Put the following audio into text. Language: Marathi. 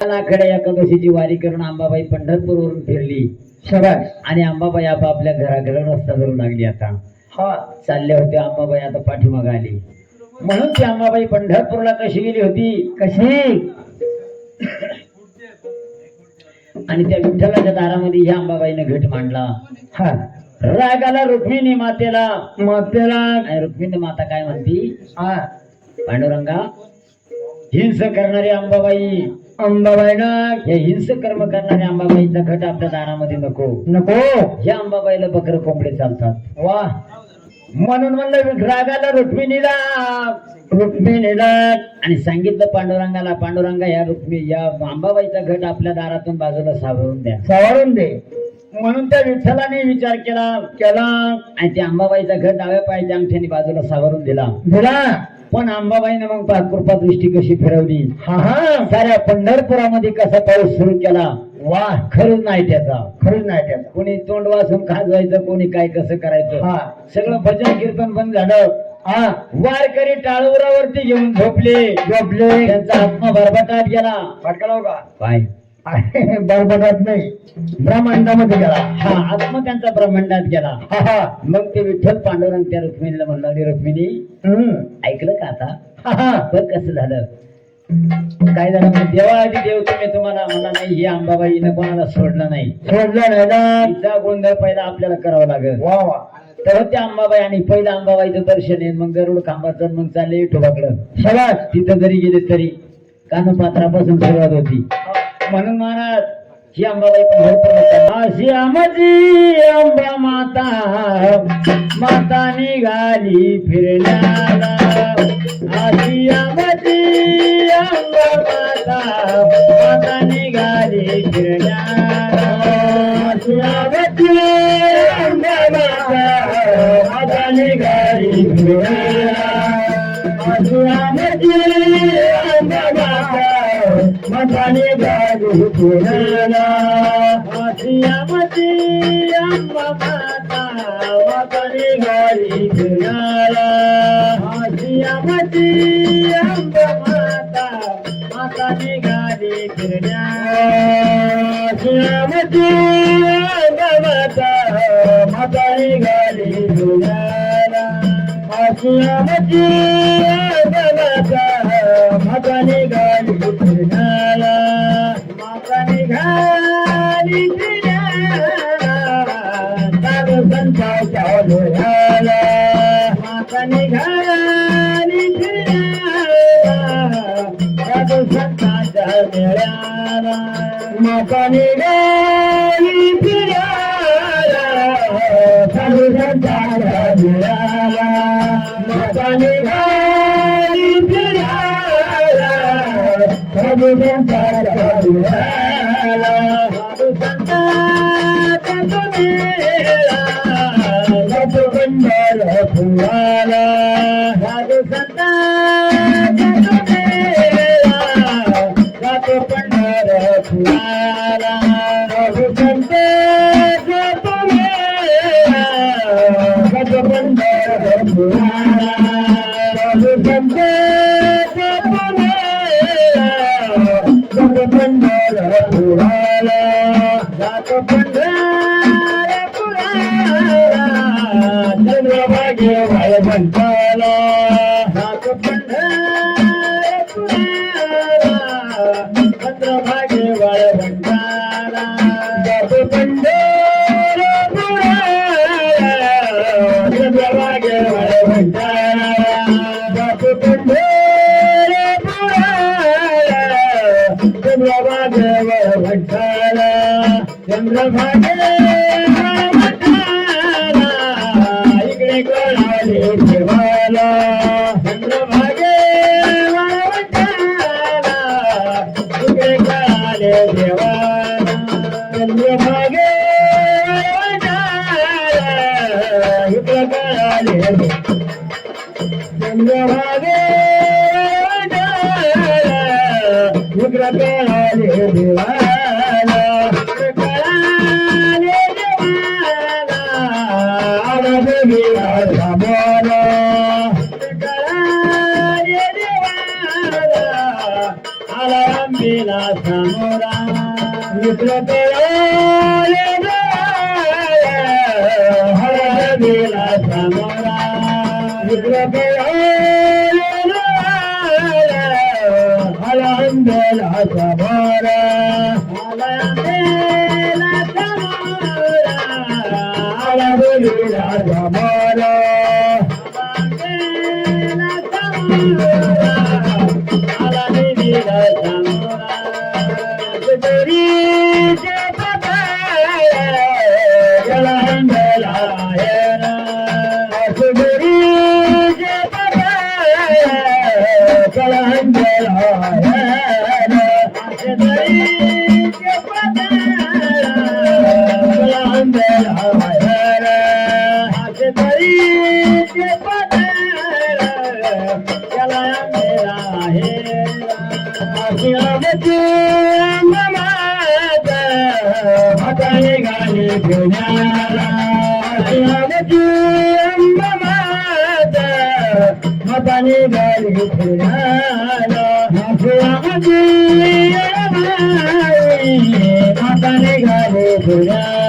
आखाड्या एकादशीची वारी करून अंबाबाई पंढरपूरवरून फिरली. शबाश. आणि अंबाबाई आपापल्या घराकडे रस्ता धरू लागली. आता हा चालले होते अंबाबाई, आता पाठीमाग आली. म्हणून ती अंबाबाई पंढरपूरला कशी गेली होती, कशी आणि त्या विठ्ठलाच्या दारामध्ये ह्या अंबाबाईने घट मांडला. हा रागाला रुक्मिणी मातेला. मातेला रुक्मिणी माता काय म्हणती, हा पांडुरंगा हिंस करणारी अंबाबाई, अंबाबाईला हे हिंस कर्म करणाऱ्या अंबाबाईचा घट आपल्या दारामध्ये नको. नको. ह्या अंबाबाईला बकर कोंबडे चालतात. वा. म्हणून म्हणलं रागाला रुक्मिणीला. आणि सांगितलं पांडुरंगाला, पांडुरंगा या अंबाबाईचा घट आपल्या दारातून बाजूला सावरून द्या, सावरून दे. म्हणून त्या विठ्ठलाने विचार केला आणि त्या अंबाबाईचा घट डाव्या पायाच्या अंगठ्याने बाजूला सावरून दिला. पण अंबाबाईने मग कृपा दृष्टी कशी फिरवली. हा हा साऱ्या पंढरपुरामध्ये कसा पाऊस सुरू केला. वा. खरंच नाही त्याचा, खरंच नाही त्याचा. कोणी तोंड वाचून खाजवायचं, कोणी काय कसं करायचं. हा सगळं भजन कीर्तन बंद झालं. हा वारकरी टाळूरावरती घेऊन झोपले. त्यांचा आत्मा बरबटाट गेला. फटकलाव का काय बरबटात नाही, ब्रह्मांडामध्ये गेला. हा आत्मा त्यांचा ब्रह्मांडात गेला. हा हा मग ते विठ्ठल पांडुरंग त्या रुक्मिणीला म्हणला, रुक्मिणी ऐकलं का आता. हा हा बघ कसं झालं, काय झालं. मग देवा आधी देव तुम्ही तुम्हाला म्हणा नाही, ही अंबाबाईनं कोणाला सोडलं नाही. सोडलं नाही ना. तिचा गोंधळ पहिला आपल्याला करावा लागेल. वा वा. तर त्या अंबाबाई आणि पहिलं अंबाबाईचं दर्शन येईल. मग गरुड खांबाचं मग चालले विठोबाकडं. शबाश. तिथं जरी गेले तरी कानपात्रापासून सुरुवात होती. म्हणून महाराज ही अंबाबाई पंढरपूर अशी आमची अंबा माता, माता निघाली फिरण्याला. अशी आमची अंबा माता, माता निघाली फिरण्याला. अशी आमची अंबा माता, माता निघाली फिरण्याला. अशी आमची अंबा माता, माताने गाडी फिरला. आशियामती अंबा माता, माताने गाडी फिरला. आशियामती अंबा माता, माताने गाडी फिरला. आशियामती अंबा माता, माताने गाडी फिरला. आशियामती अंबा माता, माताने गाडी फिरला. माताने गाडी फिरला. साधू संतांच्या डोळ्याला. माताने गाडी फिरला. साधू संतांच्या मेळ्याला. माताने गाडी फिरला. साधू संतांच्या मेळ्याला. माताने गाडी फिरला. साधू संतांच्या मेळ्याला. साधू संतांच्या मेळा. साधू पंढरपुराला. साधू संतांच्या मेळा. साधू पंढरपुराला. साधू संतांच्या मेळा. साधू पंढरपुराला. साधू संतांच्या मेळा. साधू पंढरपुराला. साधू पंढरपुराला. चंद्रभागे वाळवंटाला. साधू पंढरपुराला. चंद्रभागे वाळवंटाला. साधू पंढरपुराला. चंद्रभागे वाळवंटाला. साधू पंढरपुराला. चंद्रभागे वाळवंटाला. चंद्रभागे वाळवंटाला. इकडे कळाले देवाला. चंद्रभागे वाळवंटाला. इकडे कळाले देवाला. चंद्रभागे वाळवंटाला. इकडे कळाले चंद्रभागे वाळवंटाला. इकडे कळाले देवाला. इकडे कळाले देवाला. आवाज गेला रामाला. इकडे कळाले देवाला. आला आंबेला सामोला. समोरा विक्रतला हळदीला समोरा हलंदेला सभारा हळदीला समोरा हलंदेला सभारा हळदीला समोरा हळदीला समोरा सुंदरीचे पताये हळदीला हेरा सुंदरीचे पताये हलंदेला हळदीचे पतारा हलंदेला हळदीचे पतारा त्याला मेरा हेरा हाताने गाणी घेण्याला हाताने गाणी घेण्याला हाताने गाणी घेण्याला